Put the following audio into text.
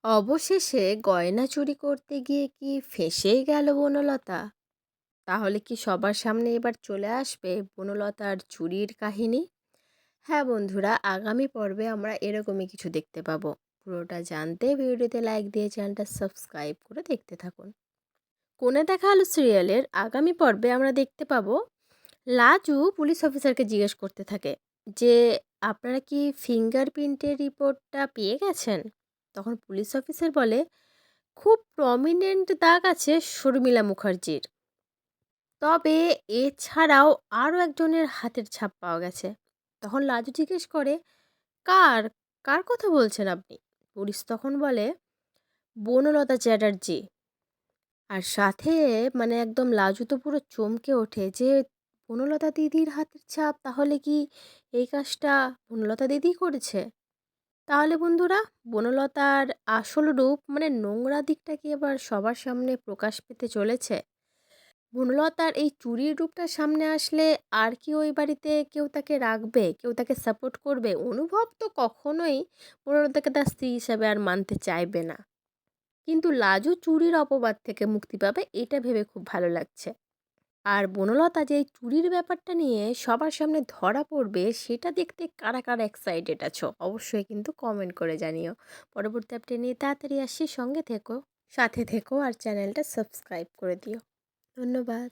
অবশেষে গয়না চুরি করতে গিয়ে কি ফেঁসেই গেল বনলতা? তাহলে কি সবার সামনে এবার চলে আসবে বনলতার চুরির কাহিনী? হ্যাঁ বন্ধুরা, আগামী পর্বে আমরা এরকমই কিছু দেখতে পাবো। পুরোটা জানতে ভিডিওতে লাইক দিয়ে চ্যানেলটা সাবস্ক্রাইব করে দেখতে থাকুন। কোণে দেখা আলো সিরিয়ালের আগামী পর্বে আমরা দেখতে পাবো লাজু পুলিশ অফিসারকে জিজ্ঞেস করতে থাকে যে আপনারা কি ফিঙ্গারপ্রিন্টের রিপোর্টটা পেয়ে গেছেন? তখন পুলিশ অফিসার বলে খুব প্রমিনেন্ট দাগ আছে শর্মিলা মুখার্জির, তবে এছাড়াও আরও একজনের হাতের ছাপ পাওয়া গেছে। তখন লাজু জিজ্ঞেস করে কার কার কথা বলছেন আপনি? পুলিশ তখন বলে বনলতা চ্যাটার্জি। আর সাথে একদম লাজু তো পুরো চমকে ওঠে যে বনলতা দিদির হাতের ছাপ, তাহলে কি এই কাজটা বনলতা দিদি করেছে? তাহলে বন্ধুরা, বনলতার আসল রূপ নোংরা দিকটা কি এবার সবার সামনে প্রকাশ পেতে চলেছে? বনলতার এই চুরির রূপটা সামনে আসলে আর কি ওই বাড়িতে কেউ তাকে রাখবে, কেউ তাকে সাপোর্ট করবে? অনুভব তো কখনোই বনলতাকে তার স্ত্রী হিসাবে আর মানতে চাইবে না। কিন্তু লাজু চুরির অপবাদ থেকে মুক্তি পাবে এটা ভেবে খুব ভালো লাগছে। আর বনলতা যে এই চুরির ব্যাপারটা নিয়ে সবার সামনে ধরা পড়বে সেটা দেখতে কারা কারা এক্সাইটেড আছো অবশ্যই কিন্তু কমেন্ট করে জানিও। পরবর্তী আপডেট নিয়ে তাড়াতাড়ি আসি, সঙ্গে থেকো, সাথে থেকো আর চ্যানেলটা সাবস্ক্রাইব করে দিও। ধন্যবাদ।